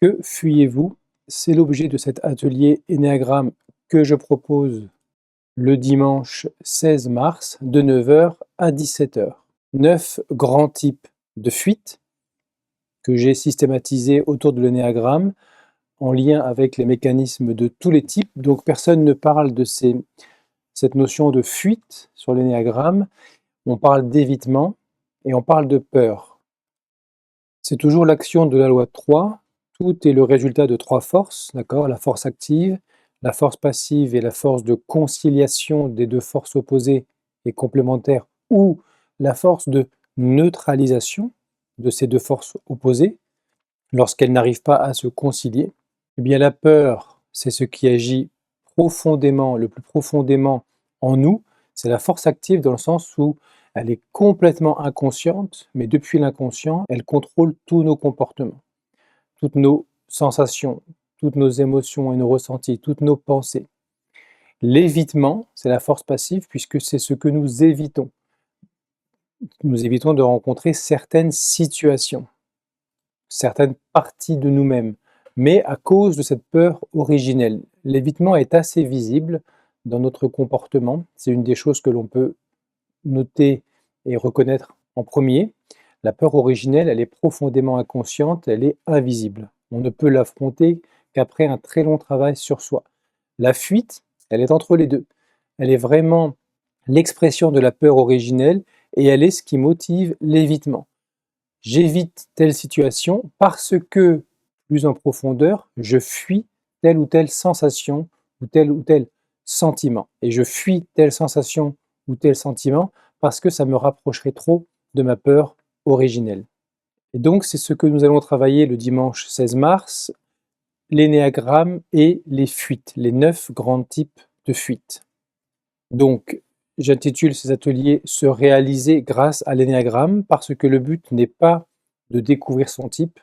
Que fuyez-vous? C'est l'objet de cet atelier Énéagramme que je propose le dimanche 16 mars de 9 heures à 17 heures. 9 grands types de fuites que j'ai systématisés autour de l'énéagramme en lien avec les mécanismes de tous les types. Donc personne ne parle de cette notion de fuite sur l'énéagramme. On parle d'évitement et on parle de peur. C'est toujours l'action de la loi de 3. Tout est le résultat de 3 forces, d'accord? La force active, la force passive et la force de conciliation des 2 forces opposées et complémentaires, ou la force de neutralisation de ces 2 forces opposées lorsqu'elles n'arrivent pas à se concilier. Eh bien, la peur, c'est ce qui agit profondément, le plus profondément en nous. C'est la force active dans le sens où elle est complètement inconsciente, mais depuis l'inconscient, elle contrôle tous nos comportements, toutes nos sensations, toutes nos émotions et nos ressentis, toutes nos pensées. L'évitement, c'est la force passive puisque c'est ce que nous évitons. Nous évitons de rencontrer certaines situations, certaines parties de nous-mêmes, mais à cause de cette peur originelle. L'évitement est assez visible dans notre comportement. C'est une des choses que l'on peut noter et reconnaître en premier. La peur originelle, elle est profondément inconsciente, elle est invisible. On ne peut l'affronter qu'après un très long travail sur soi. La fuite, elle est entre les deux. Elle est vraiment l'expression de la peur originelle et elle est ce qui motive l'évitement. J'évite telle situation parce que, plus en profondeur, je fuis telle ou telle sensation ou tel sentiment. Et je fuis telle sensation ou tel sentiment parce que ça me rapprocherait trop de ma peur originelle. Et donc, c'est ce que nous allons travailler le dimanche 16 mars, l'énéagramme et les fuites, les 9 grands types de fuites. Donc, j'intitule ces ateliers « Se réaliser grâce à l'énéagramme » parce que le but n'est pas de découvrir son type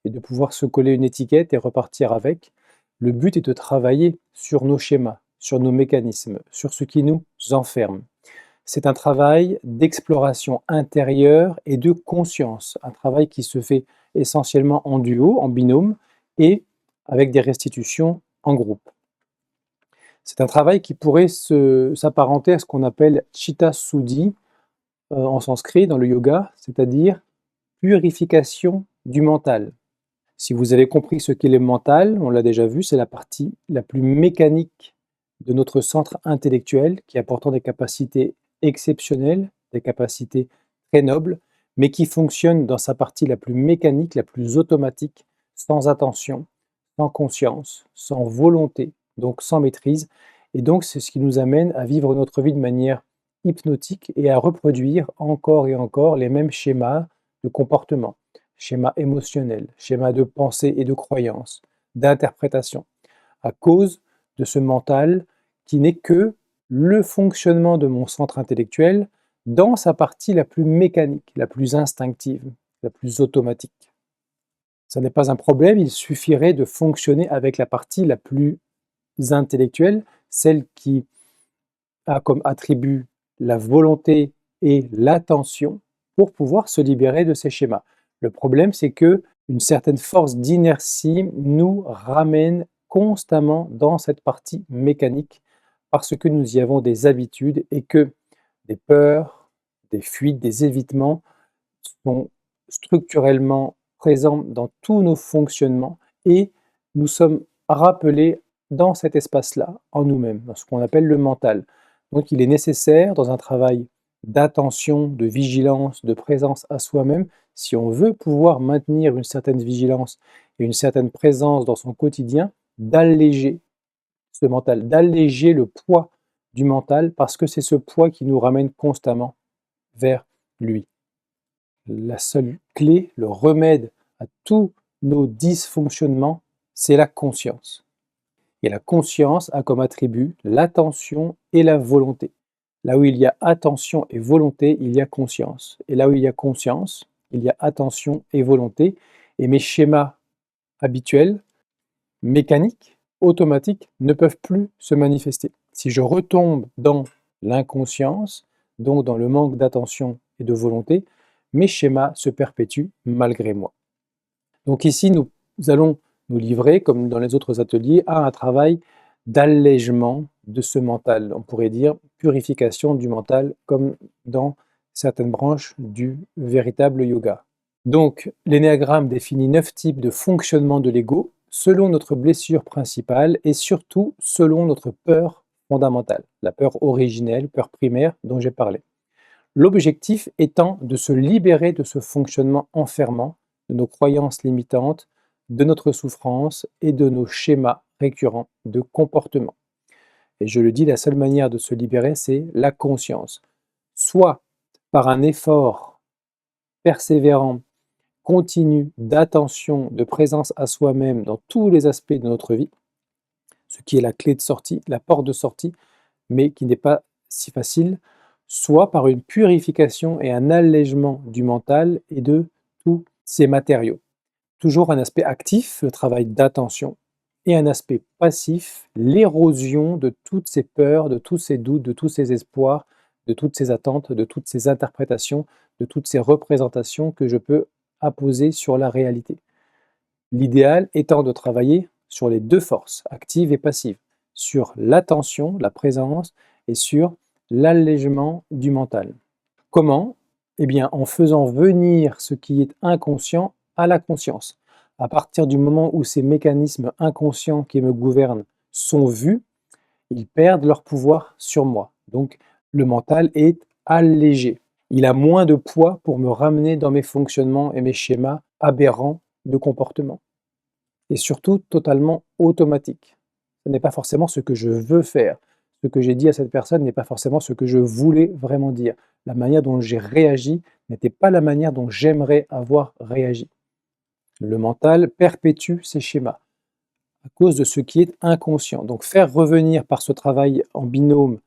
et de pouvoir se coller une étiquette et repartir avec. Le but est de travailler sur nos schémas, sur nos mécanismes, sur ce qui nous enferme. C'est un travail d'exploration intérieure et de conscience, un travail qui se fait essentiellement en duo, en binôme, et avec des restitutions en groupe. C'est un travail qui pourrait s'apparenter à ce qu'on appelle Chitta Suddhi en sanskrit dans le yoga, c'est-à-dire purification du mental. Si vous avez compris ce qu'est le mental, on l'a déjà vu, c'est la partie la plus mécanique de notre centre intellectuel qui a pourtant des capacités exceptionnelles, des capacités très nobles, mais qui fonctionne dans sa partie la plus mécanique, la plus automatique, sans attention, sans conscience, sans volonté, donc sans maîtrise. Et donc c'est ce qui nous amène à vivre notre vie de manière hypnotique et à reproduire encore et encore les mêmes schémas de comportement, schémas émotionnels, schémas de pensée et de croyance, d'interprétation, à cause de ce mental qui n'est que le fonctionnement de mon centre intellectuel dans sa partie la plus mécanique, la plus instinctive, la plus automatique. Ça n'est pas un problème, il suffirait de fonctionner avec la partie la plus intellectuelle, celle qui a comme attribut la volonté et l'attention pour pouvoir se libérer de ces schémas. Le problème, c'est que une certaine force d'inertie nous ramène constamment dans cette partie mécanique parce que nous y avons des habitudes et que des peurs, des fuites, des évitements sont structurellement présents dans tous nos fonctionnements et nous sommes rappelés dans cet espace-là, en nous-mêmes, dans ce qu'on appelle le mental. Donc il est nécessaire, dans un travail d'attention, de vigilance, de présence à soi-même, si on veut pouvoir maintenir une certaine vigilance et une certaine présence dans son quotidien, d'alléger ce mental, d'alléger le poids du mental, parce que c'est ce poids qui nous ramène constamment vers lui. La seule clé, le remède à tous nos dysfonctionnements, c'est la conscience. Et la conscience a comme attribut l'attention et la volonté. Là où il y a attention et volonté, il y a conscience. Et là où il y a conscience, il y a attention et volonté. Et mes schémas habituels, mécaniques, automatiques, ne peuvent plus se manifester. Si je retombe dans l'inconscience, donc dans le manque d'attention et de volonté, mes schémas se perpétuent malgré moi. Donc ici, nous allons nous livrer, comme dans les autres ateliers, à un travail d'allègement de ce mental. On pourrait dire purification du mental, comme dans certaines branches du véritable yoga. Donc, l'énéagramme définit 9 types de fonctionnement de l'ego selon notre blessure principale et surtout selon notre peur fondamentale, la peur originelle, peur primaire dont j'ai parlé. L'objectif étant de se libérer de ce fonctionnement enfermant, de nos croyances limitantes, de notre souffrance et de nos schémas récurrents de comportement. Et je le dis, la seule manière de se libérer, c'est la conscience. Soit par un effort persévérant, continu d'attention, de présence à soi-même dans tous les aspects de notre vie, ce qui est la clé de sortie, la porte de sortie, mais qui n'est pas si facile, soit par une purification et un allègement du mental et de tous ces matériaux. Toujours un aspect actif, le travail d'attention, et un aspect passif, l'érosion de toutes ces peurs, de tous ces doutes, de tous ces espoirs, de toutes ces attentes, de toutes ces interprétations, de toutes ces représentations que je peux apposer sur la réalité. L'idéal étant de travailler sur les deux forces, active et passive, sur l'attention, la présence, et sur l'allègement du mental. Comment? Eh bien, en faisant venir ce qui est inconscient à la conscience. À partir du moment où ces mécanismes inconscients qui me gouvernent sont vus, ils perdent leur pouvoir sur moi. Donc, le mental est allégé. Il a moins de poids pour me ramener dans mes fonctionnements et mes schémas aberrants de comportement. Et surtout, totalement automatique. Ce n'est pas forcément ce que je veux faire. Ce que j'ai dit à cette personne n'est pas forcément ce que je voulais vraiment dire. La manière dont j'ai réagi n'était pas la manière dont j'aimerais avoir réagi. Le mental perpétue ces schémas à cause de ce qui est inconscient. Donc faire revenir par ce travail en binôme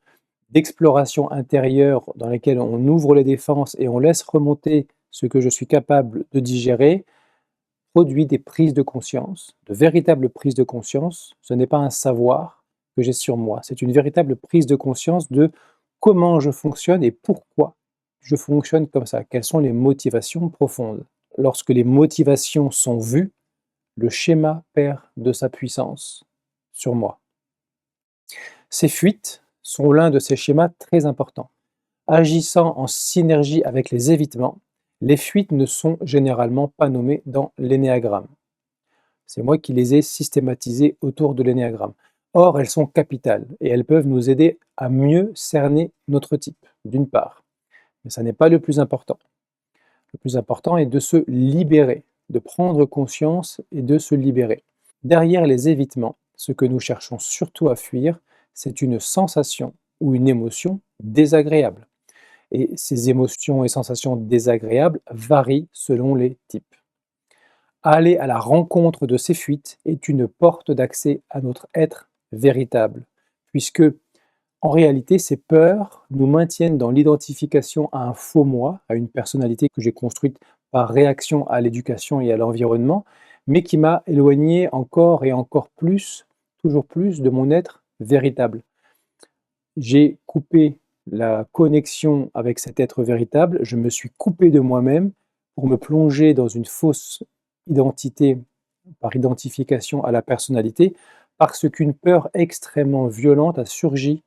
d'exploration intérieure dans laquelle on ouvre les défenses et on laisse remonter ce que je suis capable de digérer, produit des prises de conscience, de véritables prises de conscience. Ce n'est pas un savoir que j'ai sur moi, c'est une véritable prise de conscience de comment je fonctionne et pourquoi je fonctionne comme ça. Quelles sont les motivations profondes? Lorsque les motivations sont vues, le schéma perd de sa puissance sur moi. Ces fuites sont l'un de ces schémas très importants. Agissant en synergie avec les évitements, les fuites ne sont généralement pas nommées dans l'énéagramme. C'est moi qui les ai systématisées autour de l'énéagramme. Or, elles sont capitales et elles peuvent nous aider à mieux cerner notre type, d'une part. Mais ça n'est pas le plus important. Le plus important est de se libérer, de prendre conscience et de se libérer. Derrière les évitements, ce que nous cherchons surtout à fuir, c'est une sensation ou une émotion désagréable. Et ces émotions et sensations désagréables varient selon les types. Aller à la rencontre de ces fuites est une porte d'accès à notre être véritable, puisque en réalité, ces peurs nous maintiennent dans l'identification à un faux moi, à une personnalité que j'ai construite par réaction à l'éducation et à l'environnement, mais qui m'a éloigné encore et encore plus, toujours plus, de mon être véritable. J'ai coupé la connexion avec cet être véritable, je me suis coupé de moi-même pour me plonger dans une fausse identité par identification à la personnalité, parce qu'une peur extrêmement violente a surgi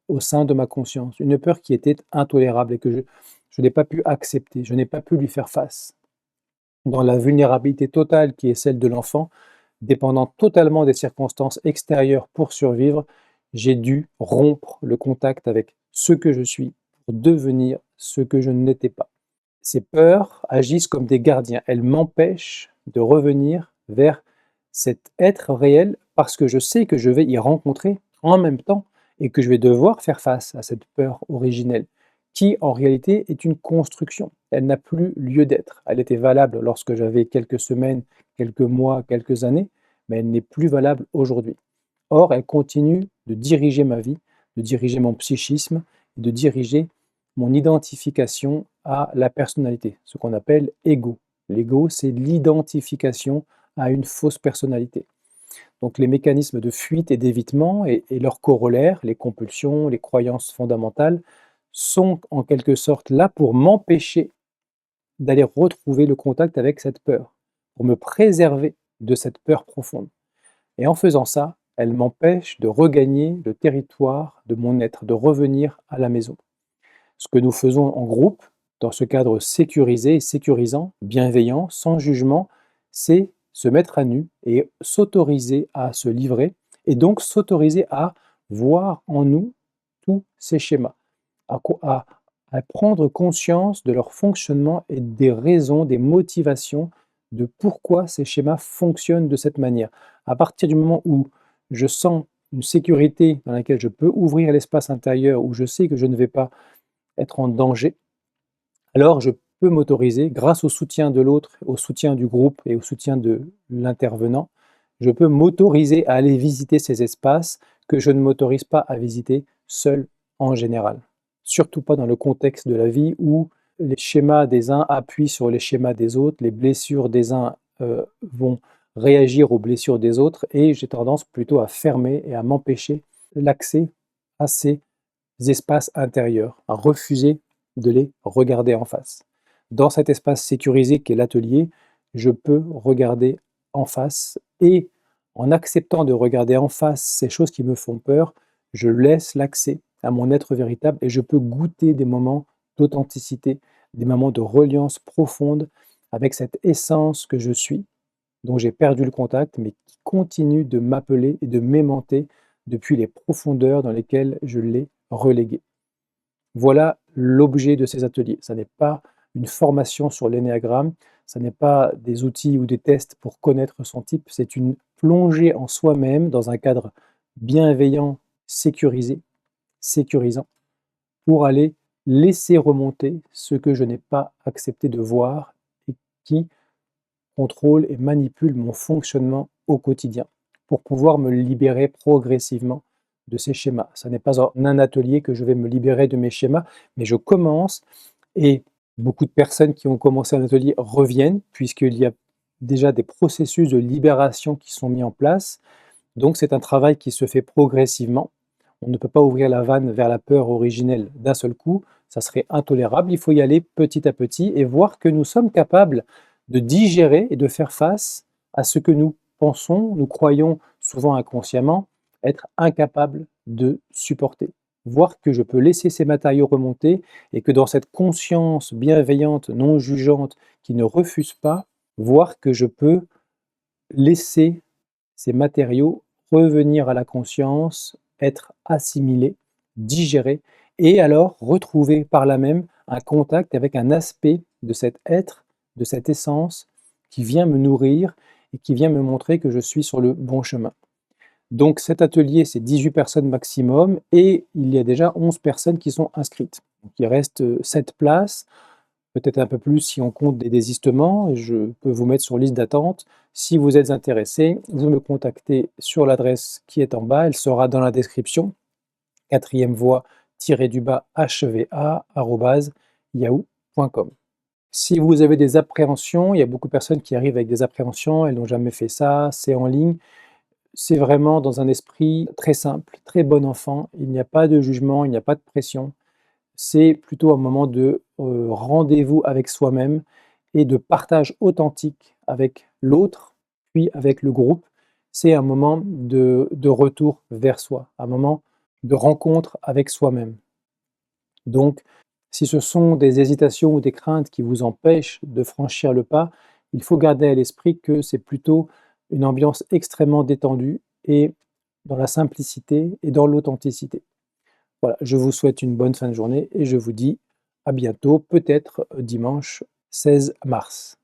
au sein de ma conscience, une peur qui était intolérable et que je n'ai pas pu accepter, je n'ai pas pu lui faire face. Dans la vulnérabilité totale qui est celle de l'enfant, dépendant totalement des circonstances extérieures pour survivre, j'ai dû rompre le contact avec ce que je suis pour devenir ce que je n'étais pas. Ces peurs agissent comme des gardiens, elles m'empêchent de revenir vers cet être réel parce que je sais que je vais y rencontrer en même temps et que je vais devoir faire face à cette peur originelle qui en réalité est une construction. Elle n'a plus lieu d'être. Elle était valable lorsque j'avais quelques semaines, quelques mois, quelques années, mais elle n'est plus valable aujourd'hui. Or, elle continue de diriger ma vie, de diriger mon psychisme, de diriger mon identification à la personnalité, ce qu'on appelle ego. L'ego, c'est l'identification à une fausse personnalité. Donc les mécanismes de fuite et d'évitement et leurs corollaires, les compulsions, les croyances fondamentales, sont en quelque sorte là pour m'empêcher d'aller retrouver le contact avec cette peur, pour me préserver de cette peur profonde. Et en faisant ça, elle m'empêche de regagner le territoire de mon être, de revenir à la maison. Ce que nous faisons en groupe, dans ce cadre sécurisé et sécurisant, bienveillant, sans jugement, c'est se mettre à nu et s'autoriser à se livrer, et donc s'autoriser à voir en nous tous ces schémas, à, à prendre conscience de leur fonctionnement et des raisons, des motivations de pourquoi ces schémas fonctionnent de cette manière. À partir du moment où je sens une sécurité dans laquelle je peux ouvrir l'espace intérieur, où je sais que je ne vais pas être en danger, alors je peux m'autoriser, grâce au soutien de l'autre, au soutien du groupe et au soutien de l'intervenant, je peux m'autoriser à aller visiter ces espaces que je ne m'autorise pas à visiter seul en général. Surtout pas dans le contexte de la vie où les schémas des uns appuient sur les schémas des autres, les blessures des uns vont réagir aux blessures des autres, et j'ai tendance plutôt à fermer et à m'empêcher l'accès à ces espaces intérieurs, à refuser de les regarder en face. Dans cet espace sécurisé qu'est l'atelier, je peux regarder en face, et en acceptant de regarder en face ces choses qui me font peur, je laisse l'accès à mon être véritable et je peux goûter des moments d'authenticité, des moments de reliance profonde avec cette essence que je suis, dont j'ai perdu le contact, mais qui continue de m'appeler et de m'aimanter depuis les profondeurs dans lesquelles je l'ai relégué. Voilà l'objet de ces ateliers. Ça n'est pas une formation sur l'énéagramme, ça n'est pas des outils ou des tests pour connaître son type, c'est une plongée en soi-même dans un cadre bienveillant, sécurisé, sécurisant, pour aller laisser remonter ce que je n'ai pas accepté de voir et qui contrôle et manipule mon fonctionnement au quotidien, pour pouvoir me libérer progressivement de ces schémas. Ce n'est pas en un atelier que je vais me libérer de mes schémas, mais je commence, et beaucoup de personnes qui ont commencé un atelier reviennent, puisqu'il y a déjà des processus de libération qui sont mis en place. Donc c'est un travail qui se fait progressivement. On ne peut pas ouvrir la vanne vers la peur originelle d'un seul coup, ça serait intolérable. Il faut y aller petit à petit et voir que nous sommes capables de digérer et de faire face à ce que nous pensons, nous croyons souvent inconsciemment, être incapables de supporter. Voir que je peux laisser ces matériaux remonter et que dans cette conscience bienveillante, non jugeante, qui ne refuse pas, voir que je peux laisser ces matériaux revenir à la conscience, être assimilés, digérés, et alors retrouver par là même un contact avec un aspect de cet être, de cette essence qui vient me nourrir et qui vient me montrer que je suis sur le bon chemin. Donc cet atelier, c'est 18 personnes maximum et il y a déjà 11 personnes qui sont inscrites. Donc il reste 7 places, peut-être un peu plus si on compte des désistements. Je peux vous mettre sur liste d'attente. Si vous êtes intéressé, vous me contactez sur l'adresse qui est en bas, elle sera dans la description, 4e voie-hva @yahoo.com. Si vous avez des appréhensions, il y a beaucoup de personnes qui arrivent avec des appréhensions, elles n'ont jamais fait ça, c'est en ligne. C'est vraiment dans un esprit très simple, très bon enfant. Il n'y a pas de jugement, il n'y a pas de pression. C'est plutôt un moment de rendez-vous avec soi-même et de partage authentique avec l'autre, puis avec le groupe. C'est un moment de retour vers soi, un moment de rencontre avec soi-même. Donc, si ce sont des hésitations ou des craintes qui vous empêchent de franchir le pas, il faut garder à l'esprit que c'est plutôt une ambiance extrêmement détendue et dans la simplicité et dans l'authenticité. Voilà, je vous souhaite une bonne fin de journée et je vous dis à bientôt, peut-être dimanche 16 mars.